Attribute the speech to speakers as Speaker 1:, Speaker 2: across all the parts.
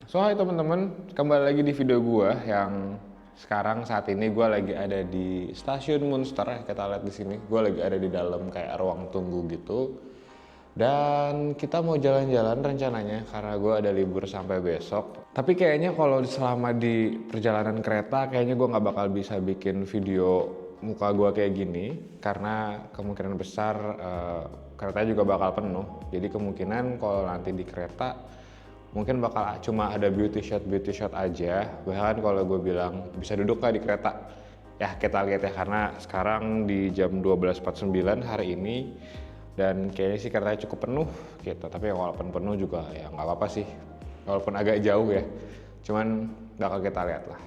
Speaker 1: So hai teman-teman, kembali lagi di video gua yang sekarang saat ini gua lagi ada di stasiun Munster. Kita lihat di sini, gua lagi ada di dalam kayak ruang tunggu gitu. Dan kita mau jalan-jalan rencananya karena gua ada libur sampai besok. Tapi kayaknya kalau selama di perjalanan kereta, kayaknya gua nggak bakal bisa bikin video muka gua kayak gini karena kemungkinan besar keretanya juga bakal penuh. Jadi kemungkinan kalau nanti di kereta mungkin bakal cuma ada beauty shot aja. Bahkan kalau gue bilang bisa duduk kah di kereta, ya kita lihat ya, karena sekarang di jam 12.49 hari ini dan kayaknya sih keretanya cukup penuh gitu. Tapi ya walaupun penuh juga ya nggak apa-apa sih, walaupun agak jauh ya, cuman bakal kita lihat lah.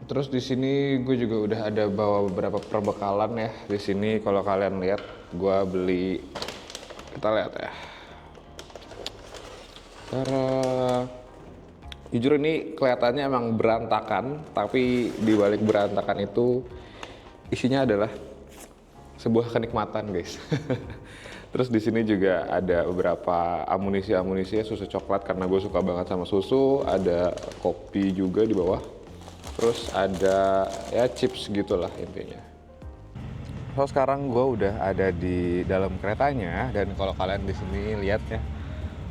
Speaker 1: Terus di sini gue juga udah ada bawa beberapa perbekalan ya. Di sini kalau kalian lihat gue beli, kita lihat ya. Karena jujur ini kelihatannya emang berantakan, tapi di balik berantakan itu isinya adalah sebuah kenikmatan, guys. Terus di sini juga ada beberapa amunisi-amunisi susu coklat karena gue suka banget sama susu, ada kopi juga di bawah. Terus ada ya chips gitulah intinya. So sekarang gue udah ada di dalam keretanya dan kalau kalian di sini lihat ya,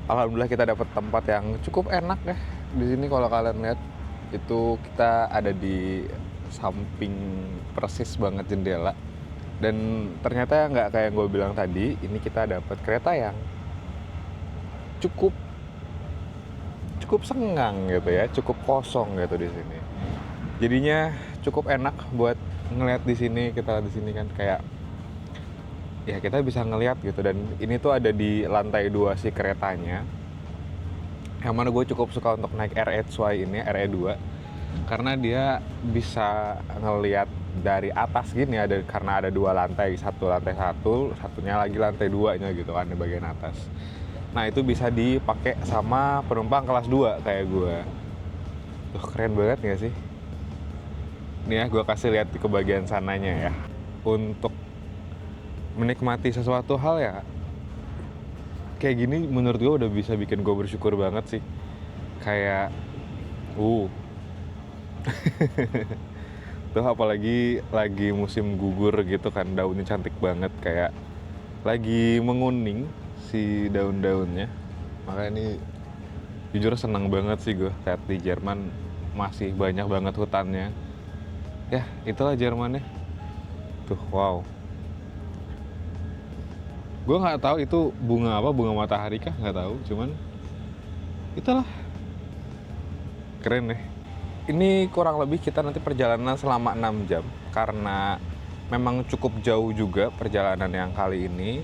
Speaker 1: alhamdulillah kita dapat tempat yang cukup enak ya. Di sini kalau kalian lihat itu kita ada di samping persis banget jendela. Dan ternyata nggak kayak gue bilang tadi, ini kita dapat kereta yang cukup senggang gitu ya, cukup kosong gitu di sini. Jadinya cukup enak buat ngeliat di sini. Kita di sini kan kayak ya kita bisa ngeliat gitu, dan ini tuh ada di lantai 2 si keretanya, yang mana gue cukup suka untuk naik RE2 ini, RE2 karena dia bisa ngeliat dari atas gini, karena ada 2 lantai, satu lantai 1, satunya lagi lantai 2-nya gitu kan di bagian atas. Nah itu bisa dipakai sama penumpang kelas 2 kayak gue. Tuh keren banget gak sih? Nih ya, gue kasih lihat ke bagian sananya ya. Untuk menikmati sesuatu hal ya kayak gini menurut gue udah bisa bikin gue bersyukur banget sih. Kayak tuh apalagi lagi musim gugur gitu kan, daunnya cantik banget, kayak lagi menguning si daun-daunnya. Makanya ini jujur senang banget sih gue lihat di Jerman masih banyak banget hutannya. Ya itulah Jermannya. Tuh wow. Gue nggak tahu itu bunga apa, bunga matahari kah, nggak tahu, cuman itulah keren deh. Ini kurang lebih kita nanti perjalanan selama 6 jam karena memang cukup jauh juga perjalanan yang kali ini.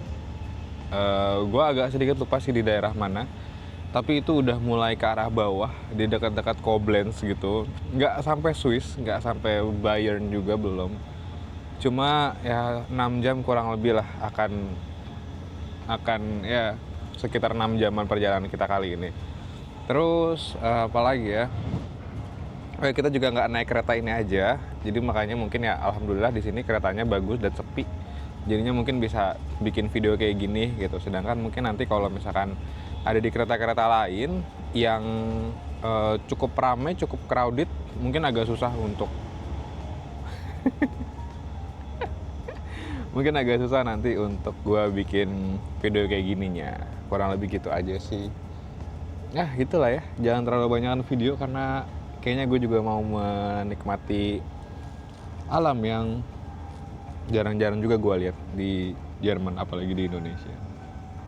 Speaker 1: Gue agak sedikit lupa sih di daerah mana, tapi itu udah mulai ke arah bawah di dekat-dekat Koblenz gitu. Nggak sampai Swiss, nggak sampai Bayern juga belum, cuma ya 6 jam kurang lebih lah akan ya sekitar 6 jaman perjalanan kita kali ini. Terus apalagi ya, kita juga nggak naik kereta ini aja, jadi makanya mungkin ya alhamdulillah di sini keretanya bagus dan sepi, jadinya mungkin bisa bikin video kayak gini gitu. Sedangkan mungkin nanti kalau misalkan ada di kereta-kereta lain yang cukup ramai, cukup crowded, mungkin agak susah untuk mungkin agak susah nanti untuk gue bikin video kayak gininya. Kurang lebih gitu aja sih. Ya gitulah ya, jangan terlalu banyak video karena kayaknya gue juga mau menikmati alam yang jarang-jarang juga gue lihat di Jerman, apalagi di Indonesia.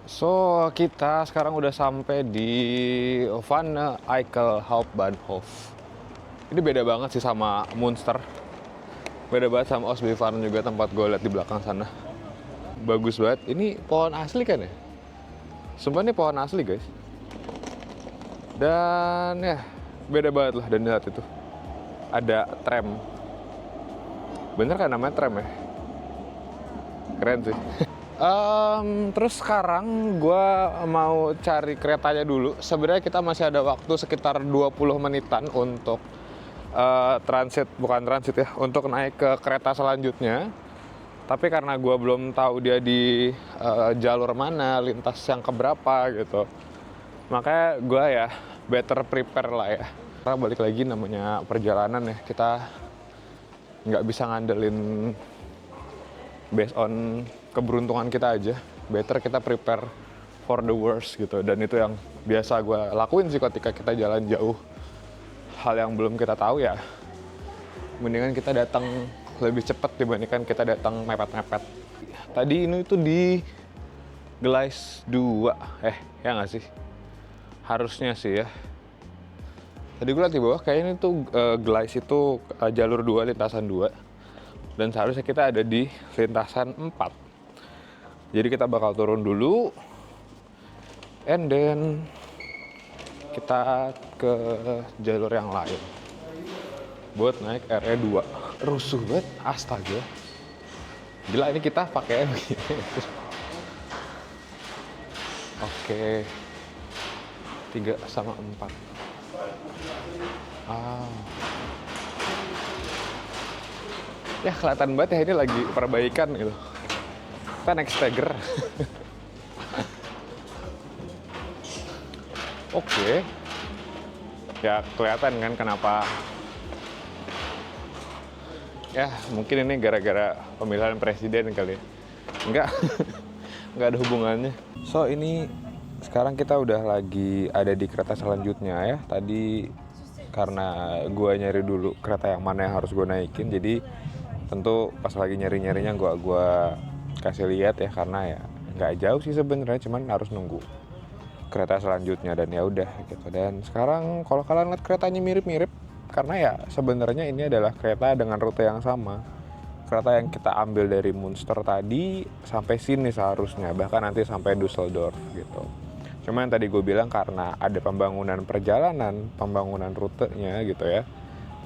Speaker 1: So kita sekarang udah sampai di Van Eyck Hauptbahnhof. Ini beda banget sih sama Munster, beda banget sama Ostbevaren juga, tempat gue lihat di belakang sana. Bagus banget. Ini pohon asli kan ya? Sumpah ini pohon asli guys. Dan ya beda banget lah. Dan lihat itu ada tram. Bener kan namanya tram ya? Keren sih. Terus sekarang gue mau cari keretanya dulu. Sebenarnya kita masih ada waktu sekitar 20 menitan untuk untuk naik ke kereta selanjutnya. Tapi karena gue belum tahu dia di jalur mana, lintas yang keberapa gitu, makanya gue ya better prepare lah ya. Karena balik lagi namanya perjalanan ya, kita nggak bisa ngandelin based on keberuntungan kita aja. Better kita prepare for the worst gitu. Dan itu yang biasa gue lakuin sih ketika kita jalan jauh. Hal yang belum kita tahu ya, mendingan kita datang lebih cepat dibandingkan kita datang mepet-mepet. Tadi ini tuh di Gleis 2, ya nggak sih? Harusnya sih ya. Tadi gue liat di bawah kayaknya itu Gleis itu jalur 2, lintasan 2. Dan seharusnya kita ada di lintasan 4. Jadi kita bakal turun dulu, and then kita ke jalur yang lain buat naik RE2. Rusuh banget, astaga. Gila, ini kita pakai begini. Oke. 3 sama 4. Ya kelihatan banget ya ini lagi perbaikan gitu. Kita naik stagger. Oke. Ya kelihatan kan kenapa. Ya mungkin ini gara-gara pemilihan presiden kali ya. Enggak. Enggak ada hubungannya. So ini sekarang kita udah lagi ada di kereta selanjutnya ya. Tadi karena gua nyari dulu kereta yang mana yang harus gua naikin, jadi tentu pas lagi nyari-nyarinya gua kasih lihat ya, karena ya nggak jauh sih sebenarnya, cuman harus nunggu kereta selanjutnya dan ya udah gitu. Dan sekarang kalau kalian lihat keretanya mirip-mirip, karena ya sebenarnya ini adalah kereta dengan rute yang sama. Kereta yang kita ambil dari Münster tadi sampai sini seharusnya, bahkan nanti sampai Düsseldorf gitu. Cuman tadi gue bilang karena ada pembangunan perjalanan, pembangunan rutenya gitu ya,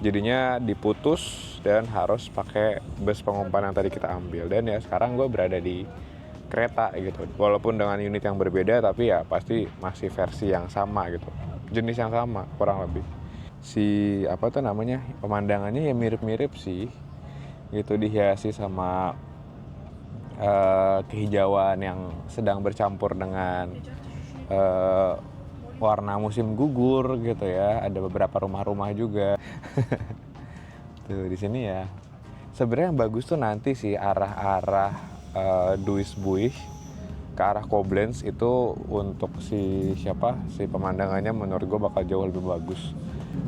Speaker 1: jadinya diputus dan harus pakai bus pengumpan yang tadi kita ambil. Dan ya sekarang gue berada di kereta gitu, walaupun dengan unit yang berbeda, tapi ya pasti masih versi yang sama gitu, jenis yang sama kurang lebih. Si apa tuh namanya, pemandangannya ya mirip-mirip sih gitu, dihiasi sama kehijauan yang sedang bercampur dengan warna musim gugur gitu ya. Ada beberapa rumah-rumah juga. Tuh di sini ya. Sebenarnya yang bagus tuh nanti sih arah-arah Duisburg ke arah Koblenz itu, untuk si pemandangannya menurut gue bakal jauh lebih bagus.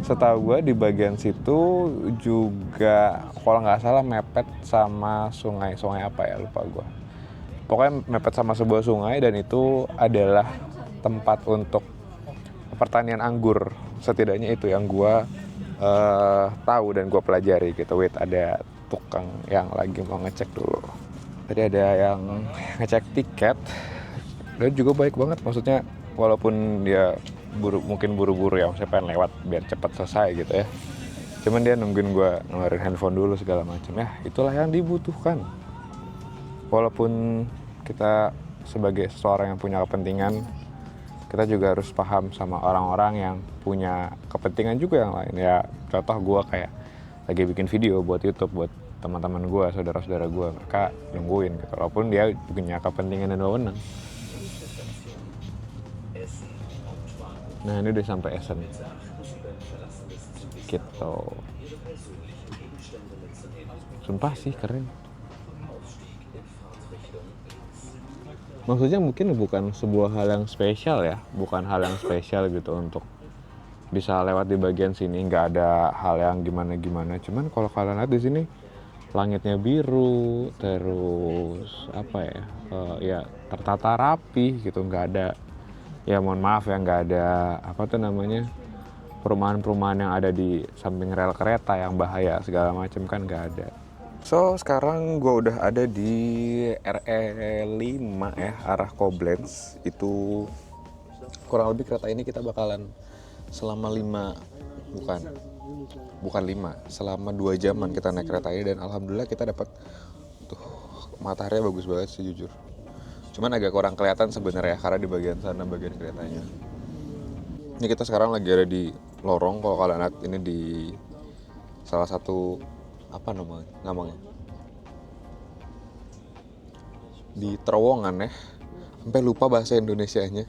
Speaker 1: Setahu gue di bagian situ juga kalau nggak salah mepet sama sungai apa ya, lupa gue. Pokoknya mepet sama sebuah sungai, dan itu adalah tempat untuk pertanian anggur. Setidaknya itu yang gue tahu dan gue pelajari gitu. Wait, ada tukang yang lagi mau ngecek dulu. Tadi ada yang ngecek tiket, dan juga baik banget, maksudnya walaupun dia mungkin buru-buru ya, saya pengen lewat biar cepat selesai gitu ya. Cuman dia nungguin gue ngeluarin handphone dulu segala macam ya. Itulah yang dibutuhkan. Walaupun kita sebagai seseorang yang punya kepentingan, kita juga harus paham sama orang-orang yang punya kepentingan juga yang lain ya. Contoh gue kayak lagi bikin video buat YouTube buat teman-teman gue, saudara-saudara gue, mereka nungguin gitu, walaupun dia punya kepentingan dan wewenang. Nah ini udah sampai Essen gitu. Sumpah sih keren. Maksudnya mungkin bukan sebuah hal yang spesial ya, bukan hal yang spesial gitu untuk bisa lewat di bagian sini, nggak ada hal yang gimana-gimana. Cuman kalau kalian lihat di sini langitnya biru, terus apa ya, ya tertata rapi gitu, nggak ada, ya mohon maaf ya, nggak ada apa tuh namanya, perumahan-perumahan yang ada di samping rel kereta yang bahaya segala macam kan, nggak ada. So sekarang gue udah ada di RE5 ya, arah Koblenz. Itu kurang lebih kereta ini kita bakalan selama 2 jaman kita naik kereta ini, dan alhamdulillah kita dapat tuh, matahari bagus banget sih jujur. Cuman agak kurang kelihatan sebenarnya karena di bagian sana bagian keretanya. Ini kita sekarang lagi ada di lorong, kalau kalian lihat ini di salah satu apa namanya di terowongan ya, sampai lupa bahasa Indonesianya.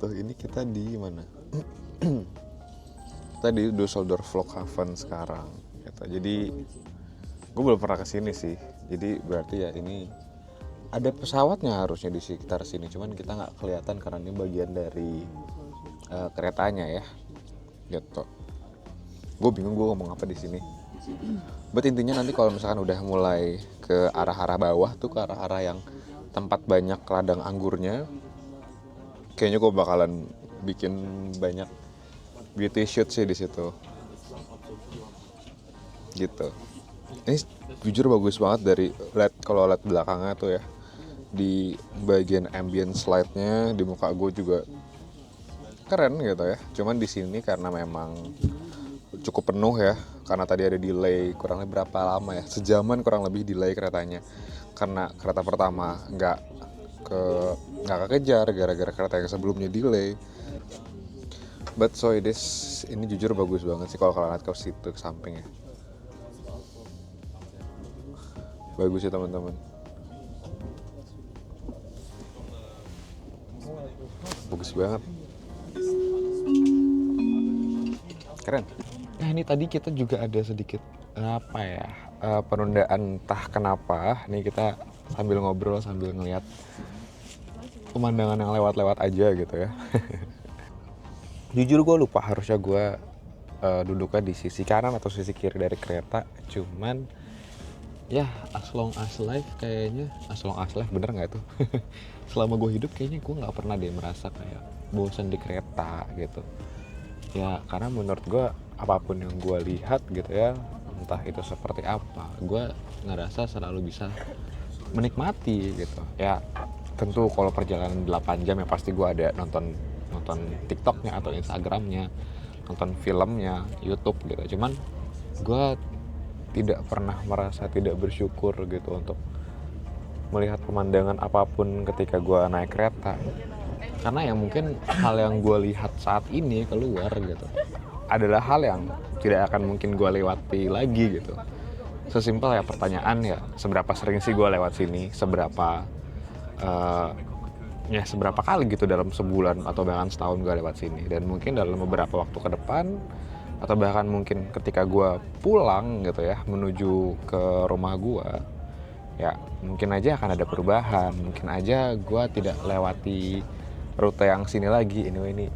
Speaker 1: gitu. Ini kita di mana? Kita di Düsseldorf Flughafen sekarang gitu. Jadi gue belum pernah kesini sih, jadi berarti ya ini ada pesawatnya harusnya di sekitar sini, cuman kita nggak kelihatan karena ini bagian dari keretanya ya gitu. Gue bingung gue ngomong apa di sini. But intinya nanti kalau misalkan udah mulai ke arah-arah bawah tuh, ke arah-arah yang tempat banyak ladang anggurnya, kayaknya gue bakalan bikin banyak beauty shoot sih di situ gitu. Ini jujur bagus banget dari kalau lihat belakangnya tuh ya, di bagian ambient slide-nya di muka gue juga keren gitu ya. Cuman di sini karena memang cukup penuh ya, karena tadi ada delay kurang lebih berapa lama ya, sejaman kurang lebih delay keretanya, karena kereta pertama nggak kekejar gara-gara kereta yang sebelumnya delay. But so it is, ini jujur bagus banget sih kalau kalian lihat ke situ ke samping ya. Bagus ya teman-teman. Bagus banget. Keren. Nah ini tadi kita juga ada sedikit penundaan entah kenapa. Nih kita sambil ngobrol sambil ngeliat pemandangan yang lewat-lewat aja gitu ya. Jujur gue lupa harusnya gue duduknya di sisi kanan atau sisi kiri dari kereta. Cuman ya as long as life kayaknya, as long as life bener nggak tuh? Selama gue hidup kayaknya gue nggak pernah deh merasa kayak bosan di kereta gitu. Ya karena menurut gue apapun yang gue lihat gitu ya, entah itu seperti apa, gue ngerasa selalu bisa menikmati gitu. Ya tentu kalau perjalanan 8 jam ya pasti gue ada nonton TikToknya atau Instagramnya, nonton filmnya, YouTube gitu. Cuman gue tidak pernah merasa tidak bersyukur gitu untuk melihat pemandangan apapun ketika gue naik kereta. Karena yang mungkin hal yang gue lihat saat ini keluar gitu adalah hal yang tidak akan mungkin gue lewati lagi gitu. Sesimpel ya pertanyaan ya, seberapa sering sih gue lewat sini, seberapa kali gitu dalam sebulan atau bahkan setahun gue lewat sini. Dan mungkin dalam beberapa waktu ke depan atau bahkan mungkin ketika gue pulang gitu ya menuju ke rumah gue, ya mungkin aja akan ada perubahan, mungkin aja gue tidak lewati rute yang sini lagi. Ini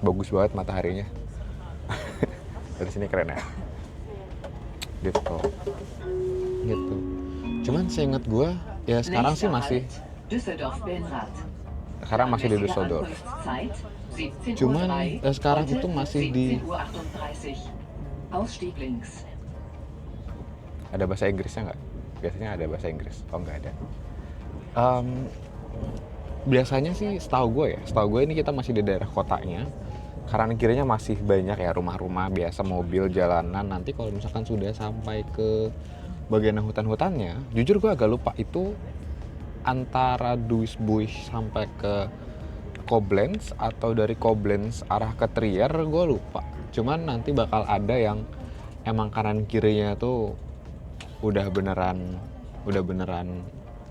Speaker 1: bagus banget mataharinya. Dari sini keren ya gitu. Cuman seingat gue ya sekarang sih masih di Düsseldorf. Cuman sekarang itu masih di ada bahasa Inggrisnya nggak? Biasanya ada bahasa Inggris. Oh nggak ada. Biasanya sih setahu gue ini kita masih di daerah kotanya. Kanan kirinya masih banyak ya rumah-rumah biasa, mobil, jalanan. Nanti kalau misalkan sudah sampai ke bagian hutan-hutannya, jujur gue agak lupa itu antara Duisburg sampai ke Koblenz atau dari Koblenz arah ke Trier, gue lupa. Cuman nanti bakal ada yang emang kanan kirinya tuh udah beneran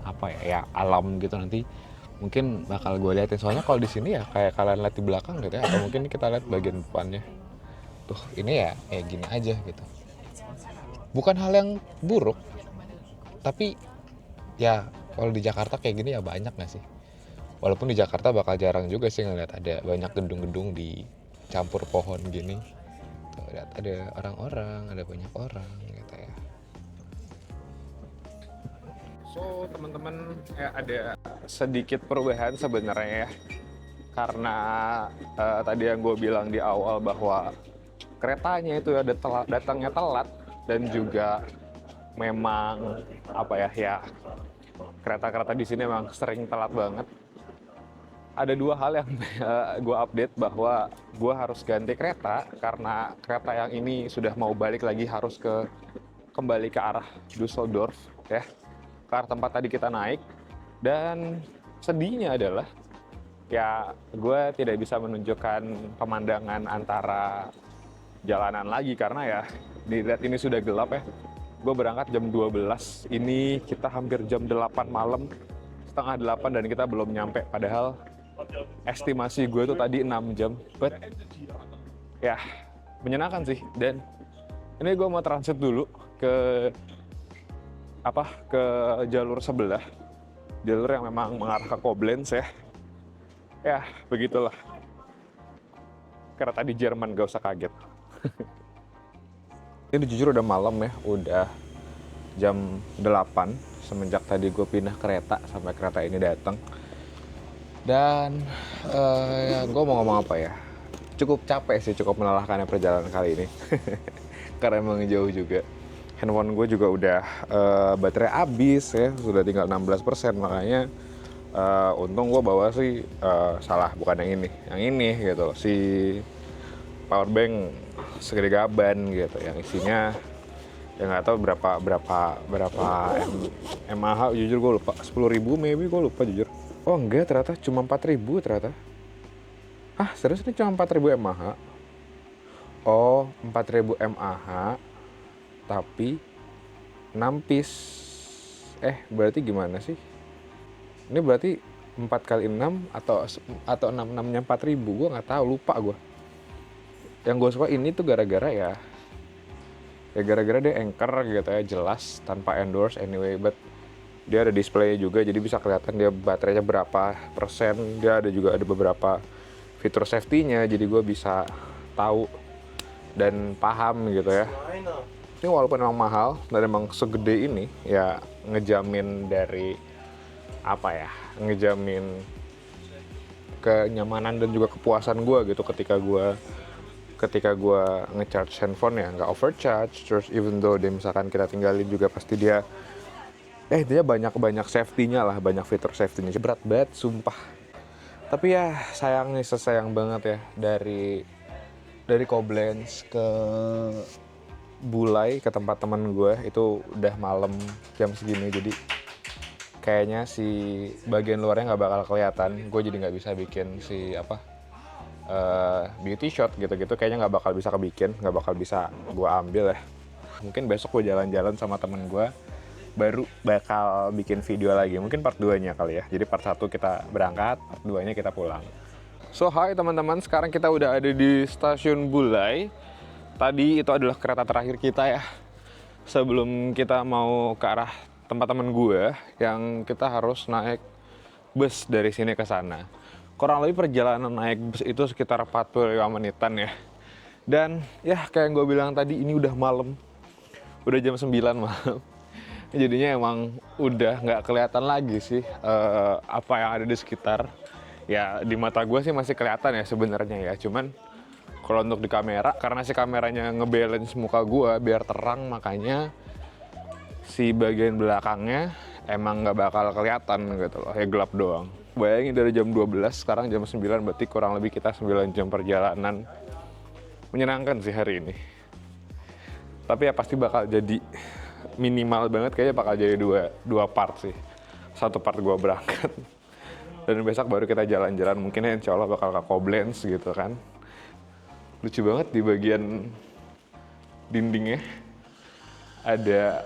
Speaker 1: apa ya alam gitu. Nanti mungkin bakal gue liatin, soalnya kalau di sini ya kayak kalian lihat di belakang gitu ya, atau mungkin kita lihat bagian depannya tuh, ini ya kayak gini aja gitu. Bukan hal yang buruk, tapi ya kalau di Jakarta kayak gini ya banyak nggak sih? Walaupun di Jakarta bakal jarang juga sih ngeliat ada banyak gedung-gedung di campur pohon gini. Tuh, lihat ada orang-orang, ada banyak orang gitu ya. So teman-teman ya ada sedikit perubahan sebenarnya ya. Karena tadi yang gue bilang di awal bahwa keretanya itu ada datangnya telat, dan juga memang ya kereta-kereta di sini memang sering telat banget. Ada dua hal yang gue update, bahwa gue harus ganti kereta karena kereta yang ini sudah mau balik lagi, harus kembali ke arah Düsseldorf ya, ke arah tempat tadi kita naik. Dan sedihnya adalah ya gue tidak bisa menunjukkan pemandangan antara jalanan lagi karena ya dilihat ini sudah gelap ya. Gue berangkat jam 12, ini kita hampir jam 8 malam, setengah 8, dan kita belum nyampe. Padahal
Speaker 2: estimasi gue tuh tadi 6 jam, but ya menyenangkan sih. Dan ini gue mau transit dulu ke ke jalur sebelah, jalur yang memang mengarah ke Koblenz ya. Ya begitulah, karena tadi Jerman gak usah kaget. Ini jujur udah malam ya, udah jam 8 semenjak tadi gue pindah kereta sampai kereta ini datang. Dan ya gue mau ngomong apa ya, cukup capek sih, cukup melelahkan perjalanan kali ini. Karena emang jauh juga. Handphone gue juga udah baterai habis ya, sudah tinggal 16%. Makanya untung gue bawa sih salah, bukan yang ini gitu loh, si powerbank segede gaban gitu, yang isinya ya nggak tahu berapa mAh. Jujur gue lupa, 10.000 maybe, gue lupa jujur. Oh enggak, ternyata cuma 4.000 ternyata. Serius ini cuma 4.000 mAh. Oh, 4.000 mAh tapi 6 piece. Berarti gimana sih? Ini berarti 4 kali 6 atau 6-6-nya 4.000, gue nggak tahu, lupa gue. Yang gue suka ini tuh gara-gara gara-gara dia anchor gitu ya, jelas tanpa endorse anyway, but dia ada display juga, jadi bisa kelihatan dia baterainya berapa persen. Dia juga ada beberapa fitur safety-nya, jadi gue bisa tahu dan paham gitu ya. Ini walaupun emang mahal dan emang segede ini, ya ngejamin dari ngejamin kenyamanan dan juga kepuasan gue gitu ketika gue ngecharge handphone ya, nggak overcharge. Terus even though dia misalkan kita tinggalin juga pasti dia dia banyak safety-nya lah, banyak fitur safety-nya. Berat banget sumpah. Tapi ya sayang banget ya, dari Koblenz ke Bulai, ke tempat teman gue, itu udah malam jam segini. Jadi kayaknya si bagian luarnya nggak bakal kelihatan. Gue jadi nggak bisa bikin si beauty shot gitu-gitu, kayaknya nggak bakal bisa kebikin, nggak bakal bisa gue ambil ya. Mungkin besok gue jalan-jalan sama temen gue, baru bakal bikin video lagi, mungkin part 2-nya kali ya. Jadi part 1 kita berangkat, part 2-nya kita pulang. So hi teman-teman, sekarang kita udah ada di stasiun Bulai. Tadi itu adalah kereta terakhir kita ya, sebelum kita mau ke arah tempat temen gue, yang kita harus naik bus dari sini ke sana. Kurang lebih perjalanan naik bus itu sekitar 45 menitan ya. Dan ya kayak yang gue bilang tadi, ini udah malam, udah jam 9 malam. Jadinya emang udah nggak kelihatan lagi sih apa yang ada di sekitar. Ya di mata gue sih masih kelihatan ya sebenarnya ya, cuman kalau untuk di kamera, karena si kameranya ngebalance muka gue biar terang, makanya si bagian belakangnya emang nggak bakal kelihatan gitu loh, ya gelap doang. Bayangin dari jam 12, sekarang jam 9, berarti kurang lebih kita 9 jam perjalanan. Menyenangkan sih hari ini. Tapi ya pasti bakal jadi minimal banget, kayaknya bakal jadi dua part sih. Satu part gue berangkat, dan besok baru kita jalan-jalan, mungkin ya insya Allah bakal ke Koblenz gitu kan. Lucu banget di bagian dindingnya ada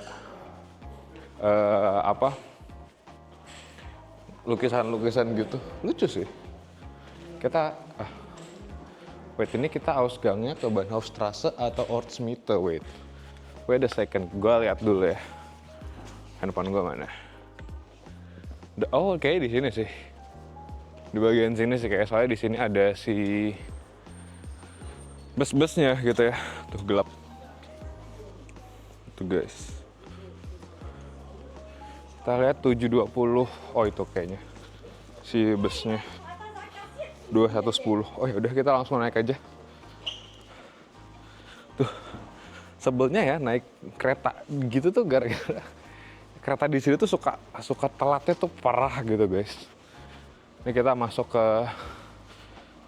Speaker 2: lukisan-lukisan gitu, lucu sih. Ini kita Ausgangnya ke Bahnhofstrasse atau Ortsmitte. Wait a second, gue lihat dulu ya, handphone gue mana. Kayak di sini sih, di bagian sini sih kayak, soalnya di sini ada si bus-busnya gitu ya. Tuh gelap tuh guys, kita lihat 7.20. Itu kayaknya si busnya 21.10. Udah kita langsung naik aja. Tuh sebelnya ya naik kereta gitu tuh, gara-gara kereta di sini tuh suka telatnya tuh parah gitu guys. Ini kita masuk ke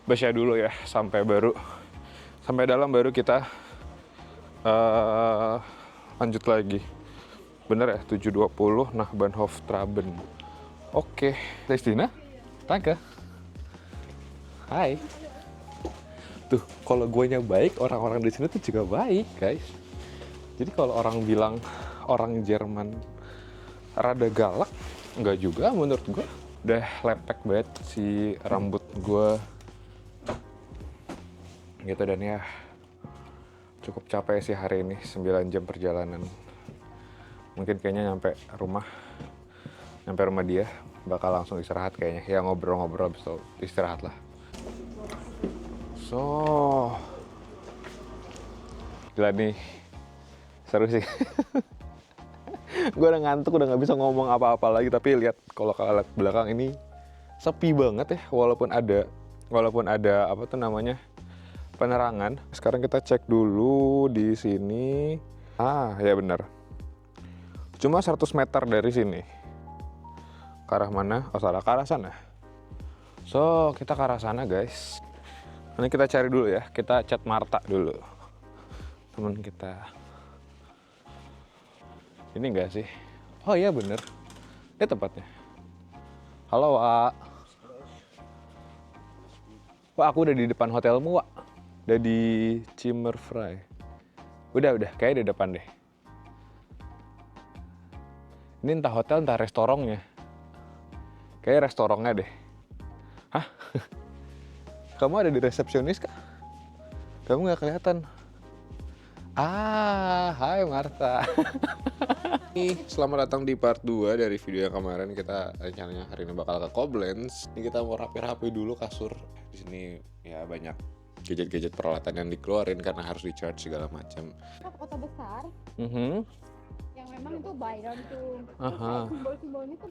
Speaker 2: busnya dulu ya, sampai dalam baru kita lanjut lagi. Bener ya, 7.20 nah Bahnhof Traben. Oke, Destina, danke. Hai. Tuh, kalau guanya baik, orang-orang di sini tuh juga baik, guys. Jadi kalau orang bilang orang Jerman rada galak, enggak juga menurut gue. Udah lepek banget si rambut gue. Gitu, dan ya cukup capek sih hari ini, 9 jam perjalanan. Mungkin kayaknya nyampe rumah dia bakal langsung istirahat kayaknya. Ya ngobrol-ngobrol habis itu istirahat lah. So, gila nih, seru sih. Gue udah ngantuk, udah nggak bisa ngomong apa-apa lagi. Tapi lihat, kalau kalian lihat belakang ini sepi banget ya, walaupun ada apa tuh namanya, penerangan. Sekarang kita cek dulu di sini. Ah, ya benar. Cuma 100 meter dari sini. Ke arah mana? Oh, salah, ke arah sana. So, kita ke arah sana, guys. Ini kita cari dulu ya. Kita chat Marta dulu. Temen kita. Ini enggak sih? Oh iya bener. Ini tempatnya. Halo, Wak. Wak, aku udah di depan hotelmu, Wak. Udah di Cimmerfry. Udah, kayaknya di depan deh. Ini entah hotel, entah restorannya. Kayaknya restorannya deh. Hah? Kamu ada di resepsionis kah? Kamu nggak kelihatan. Ah, hai Marta. Selamat datang di part 2 dari video yang kemarin. Kita rencananya hari ini bakal ke Koblenz. Ini kita mau rapi-rapi dulu kasur. Di sini ya banyak gadget-gadget peralatan yang dikeluarin karena harus di-charge segala macam.
Speaker 3: Kota besar
Speaker 2: Mhm.
Speaker 3: yang memang itu Byron tuh.
Speaker 2: Aha.
Speaker 3: Simbol-simbolnya tuh